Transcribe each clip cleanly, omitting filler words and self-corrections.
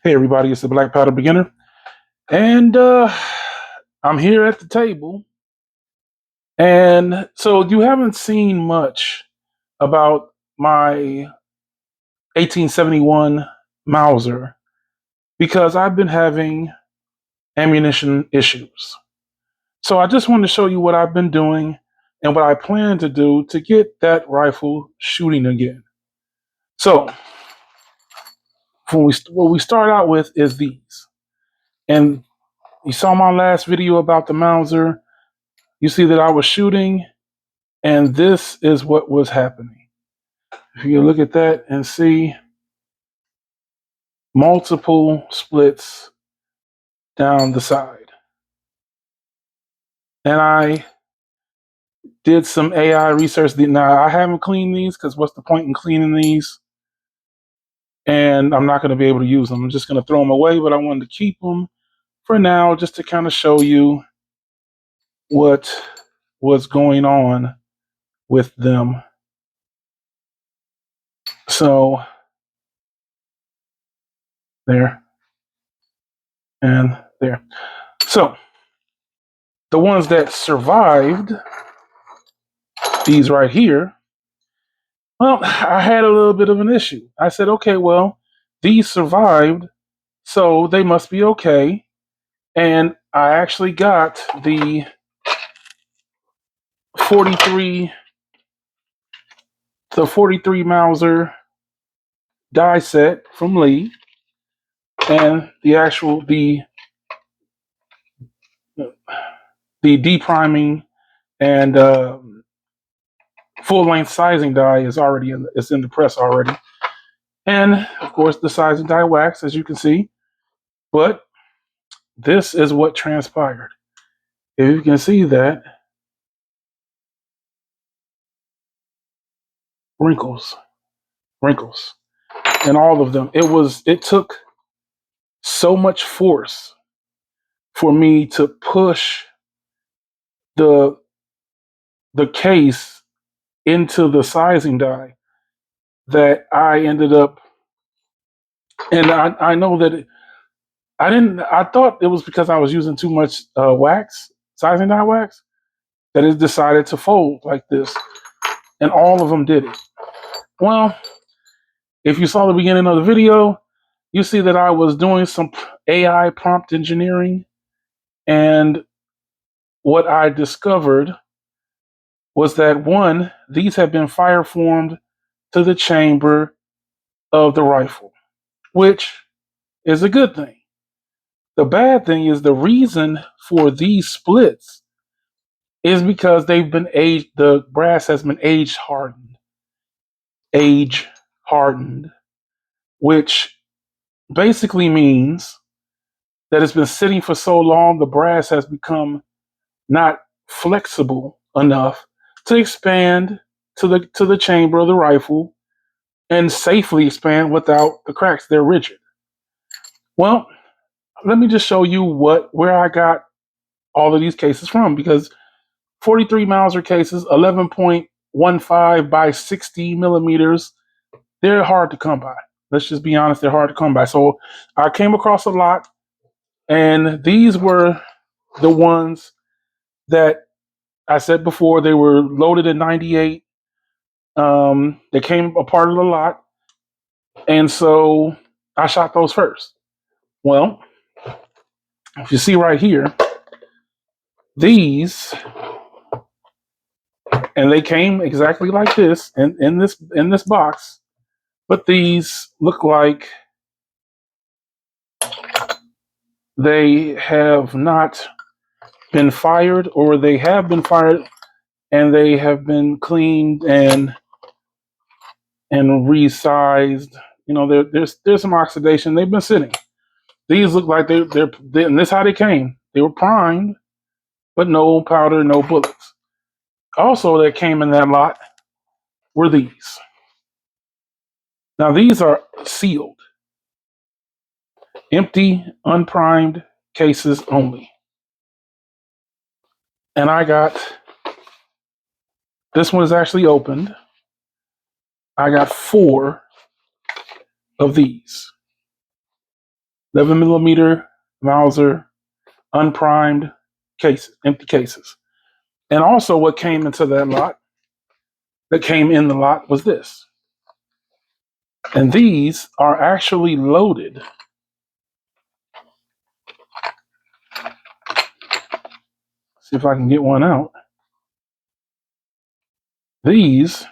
Hey everybody, it's the Black Powder Beginner, and I'm here at the table. And so you haven't seen much about my 1871 Mauser because I've been having ammunition issues. So I just wanted to show you what I've been doing and what I plan to do to get that rifle shooting again. So what we start out with is these, and you saw my last video about the Mauser. You see that I was shooting, and this is what was happening. If you look at that and see multiple splits down the side. And I did some AI research. Now, I haven't cleaned these because what's the point in cleaning these? And I'm not going to be able to use them. I'm just going to throw them away, but I wanted to keep them for now just to kind of show you what was going on with them. So, there and there. So, the ones that survived, these right here, well, I had a little bit of an issue. I said, okay, well, these survived, so they must be okay. And I actually got the 43, the 43 Mauser die set from Lee, and the depriming and full length sizing die is already it's in the press already. And of course, the sizing die wax, as you can see. But this is what transpired. If you can see that, wrinkles, wrinkles, and all of them. It took so much force for me to push the the case into the sizing die that I ended up, and I know that I thought it was because I was using too much wax, sizing die wax, that it decided to fold like this, and all of them did it. Well, if you saw the beginning of the video, you see that I was doing some AI prompt engineering, and what I discovered was that one, these have been fire formed to the chamber of the rifle, which is a good thing. The bad thing is the reason for these splits is because they've been aged, the brass has been age hardened, which basically means that it's been sitting for so long, the brass has become not flexible enough to expand to the chamber of the rifle and safely expand without the cracks. They're rigid. Well, let me just show you where I got all of these cases from, because 43 Mauser cases, 11.15 by 60 millimeters, they're hard to come by. Let's just be honest, they're hard to come by. So I came across a lot, and these were the ones that I said before, they were loaded in 98. They came a part of the lot. And so I shot those first. Well, if you see right here, these, and they came exactly like this in this box, but these look like they have not been fired, or they have been fired and they have been cleaned and resized. You know, there's some oxidation. They've been sitting. These look like they and this is how they came. They were primed, but no powder, no bullets. Also, that came in that lot were these. Now, these are sealed, empty, unprimed cases only. And I got, this one is actually opened. I got 4 of these. 11 millimeter Mauser unprimed cases, empty cases. And also what came into that came in the lot was this. And these are actually loaded. See if I can get one out. These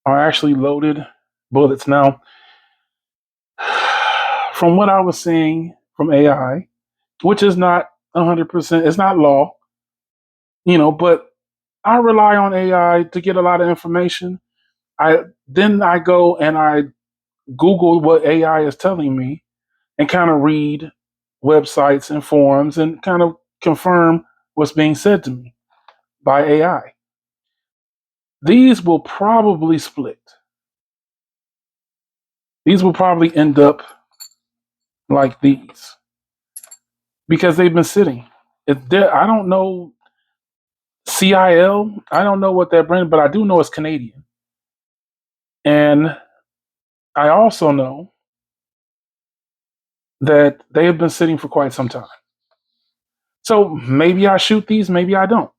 are actually loaded bullets. Now, from what I was seeing from AI, which is not 100%, it's not law, but I rely on AI to get a lot of information. I go and I Google what AI is telling me and kind of read websites and forums and kind of confirm what's being said to me by AI. These will probably split. These will probably end up like these because they've been sitting. I don't know CIL. I don't know what that brand, but I do know it's Canadian. And I also know that they have been sitting for quite some time. So maybe I shoot these, maybe I don't.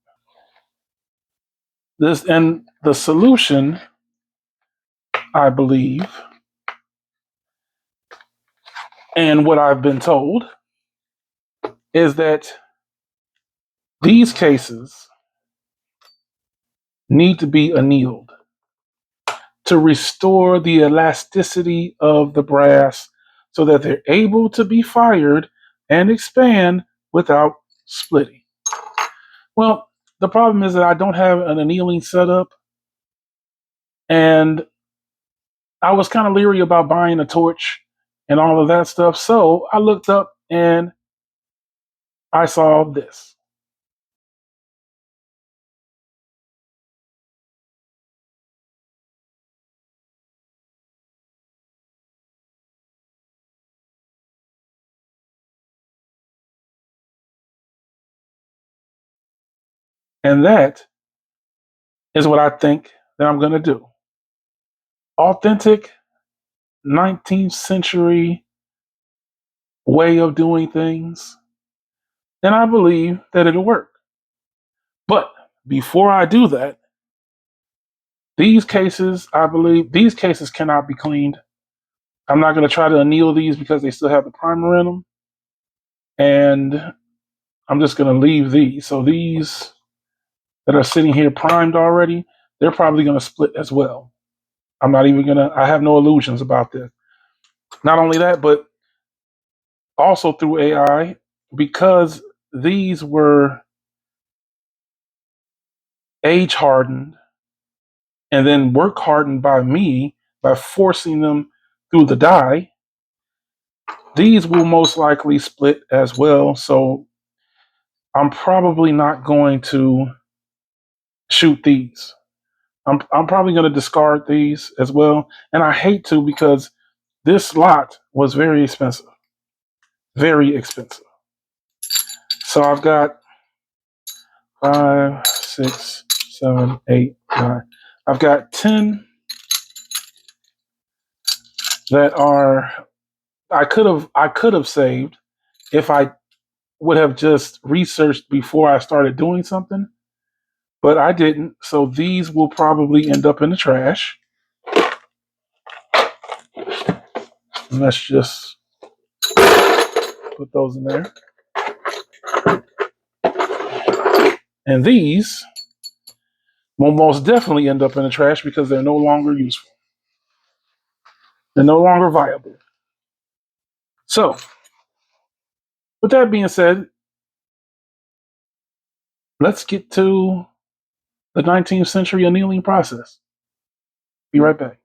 And the solution, I believe, and what I've been told is that these cases need to be annealed to restore the elasticity of the brass so that they're able to be fired and expand without splitting. Well, the problem is that I don't have an annealing setup, and I was kind of leery about buying a torch and all of that stuff. So I looked up and I saw this. And that is what I think that I'm going to do. Authentic 19th century way of doing things. And I believe that it'll work. But before I do that, I believe these cases cannot be cleaned. I'm not going to try to anneal these because they still have the primer in them. And I'm just going to leave these. So these that are sitting here primed already, they're probably going to split as well. I have no illusions about this. Not only that, but also through AI, because these were age hardened and then work hardened by me by forcing them through the die, these will most likely split as well. So I'm probably not going to shoot these. I'm probably going to discard these as well. And I hate to because this lot was very expensive. Very expensive. So I've got 5, 6, 7, 8, 9. I've got 10 that are I could have saved if I would have just researched before I started doing something, but I didn't. So these will probably end up in the trash. And let's just put those in there. And these will most definitely end up in the trash because they're no longer useful. They're no longer viable. So, with that being said, let's get to the 19th century annealing process. Be right back.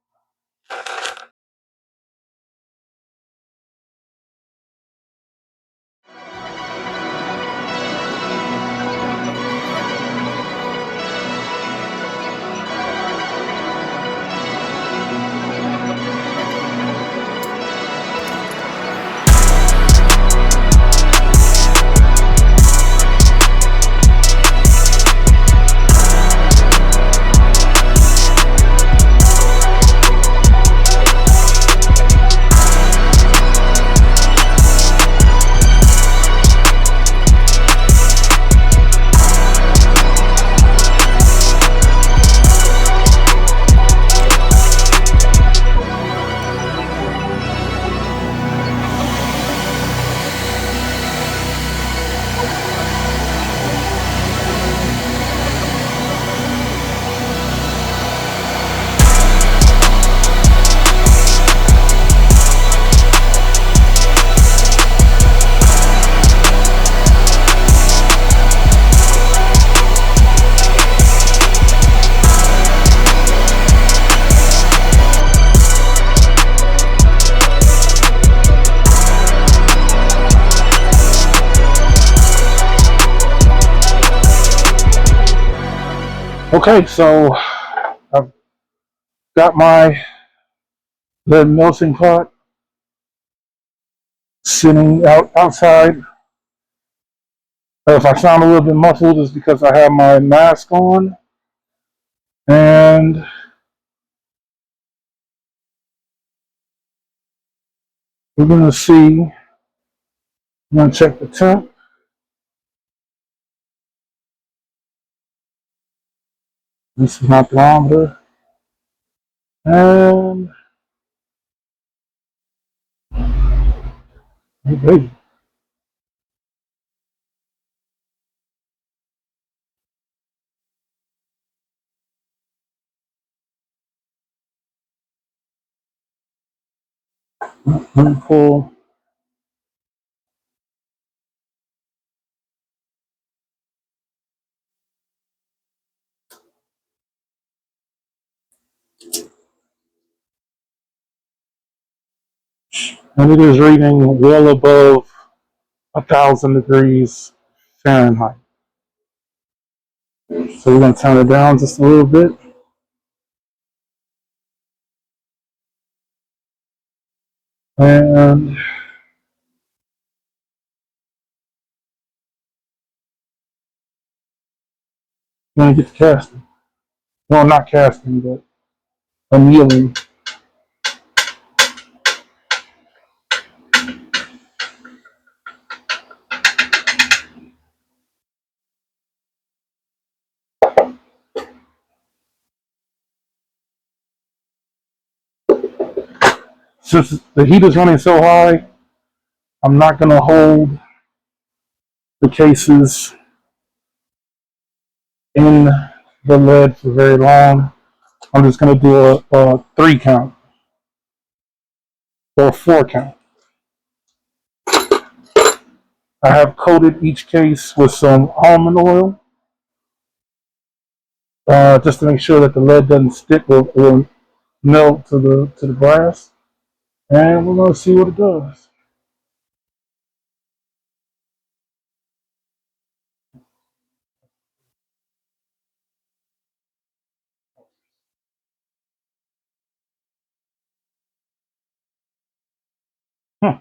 Okay, so I've got my lead melting pot sitting outside. If I sound a little bit muffled, it's because I have my mask on, and we're gonna see. I'm gonna check the temp. This is my thermometer, and hey, baby, let me pull. And it is reading well above 1,000 degrees Fahrenheit. So we're gonna turn it down just a little bit, and we're gonna get to casting. Well, not casting, but annealing. Since the heat is running so high, I'm not gonna hold the cases in the lead for very long. I'm just gonna do a 3 count or a 4 count. I have coated each case with some almond oil, just to make sure that the lead doesn't stick or melt to the brass. And we're gonna see what it does. Hmm.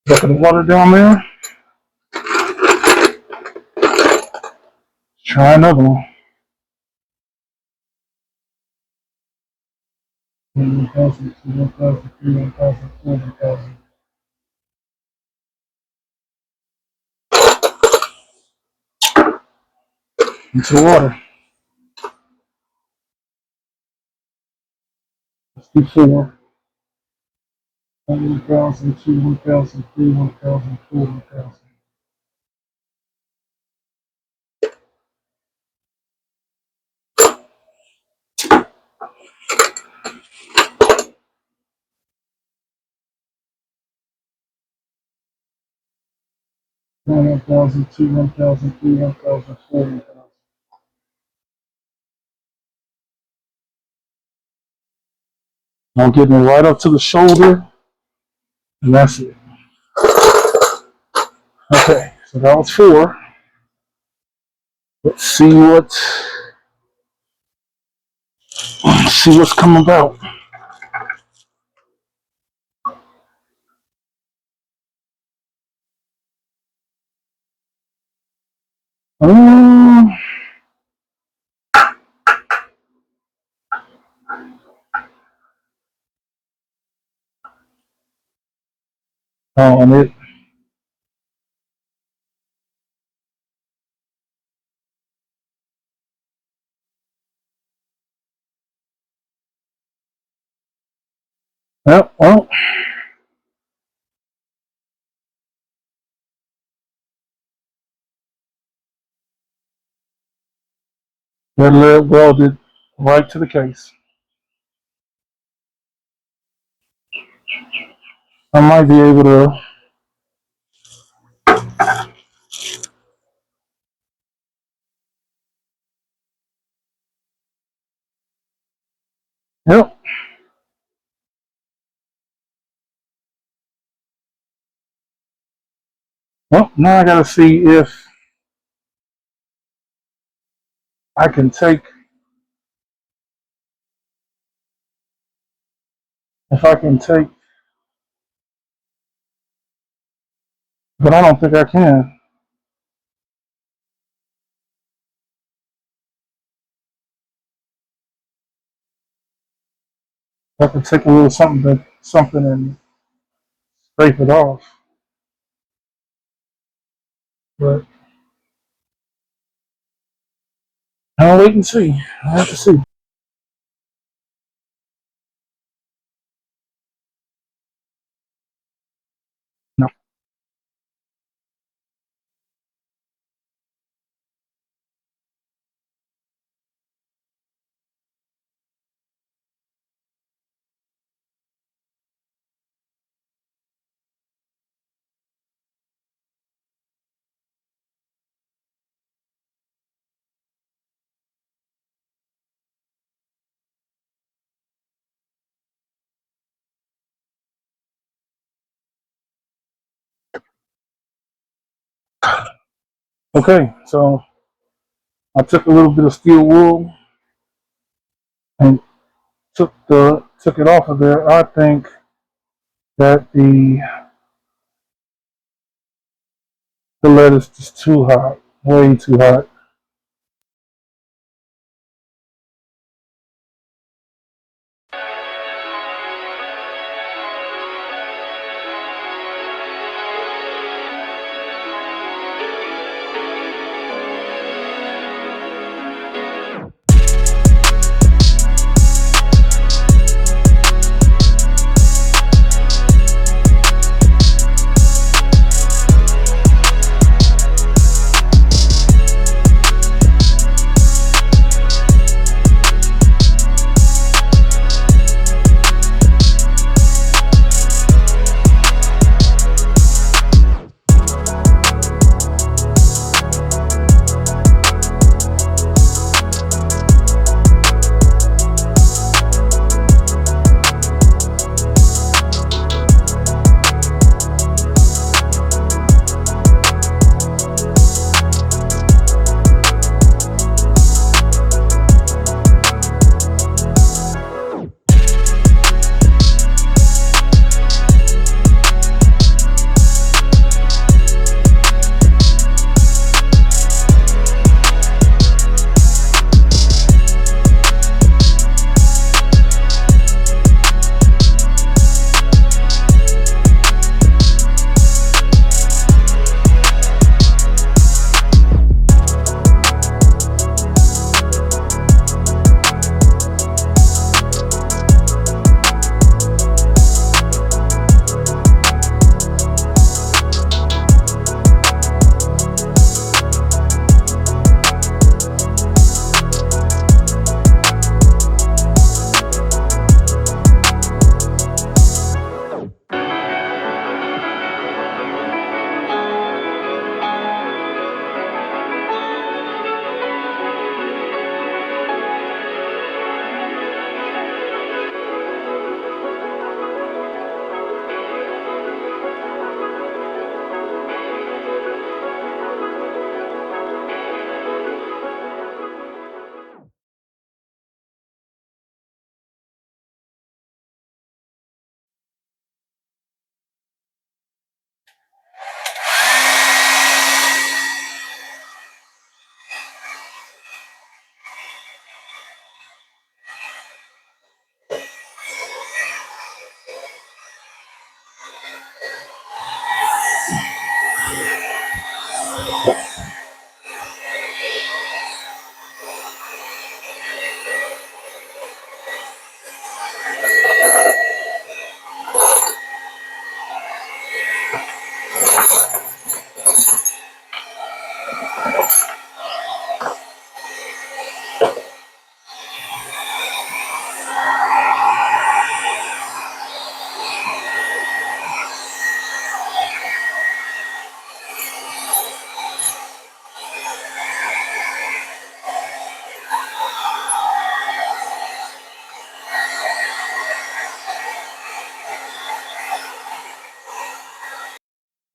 Bucket of water down there. Try another one. 1,000, 1,000, 1,000, 1,000. Into water. Let's do 4. 1,000, 2, 1,000, 3, 1,000, 4, 1,000. 1,000, 2, 1,000, 3, 1,000, 4, 1,000. I'm getting it right up to the shoulder, and that's it. Okay, so that was 4. Let's see what's coming about. Um, and it. Well, that lead welded right to the case. I might be able to. Yep. Well, now I gotta see I can take if I can take, but I don't think I can. I can take a little something and scrape it off, but I'll wait and see. I have to see. No. Okay, so I took a little bit of steel wool and took it off of there. I think that the lead is just too hot, way too hot.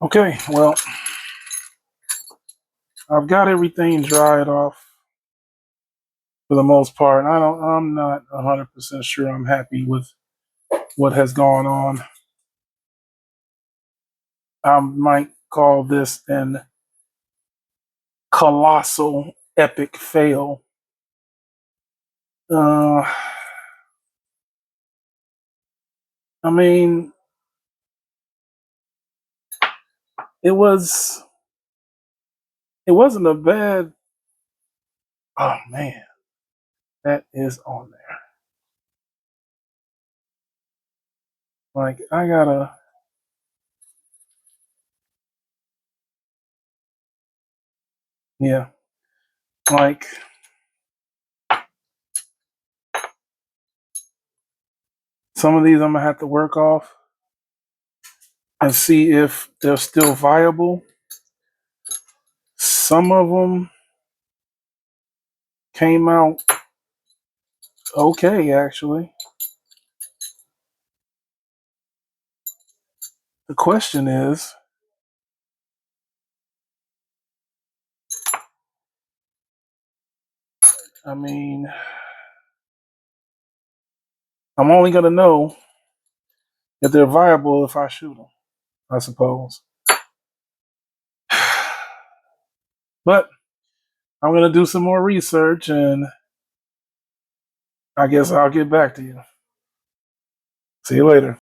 Okay, well, I've got everything dried off for the most part. I'm not 100% sure I'm happy with what has gone on. I might call this an colossal epic fail. I mean, it wasn't a bad. Oh man, that is on there. Like I gotta, yeah. Like some of these, I'm gonna have to work off and see if they're still viable. Some of them came out okay, actually. The question is, I mean, I'm only gonna know if they're viable if I shoot them, I suppose. But I'm gonna do some more research, and I guess I'll get back to you. See you later.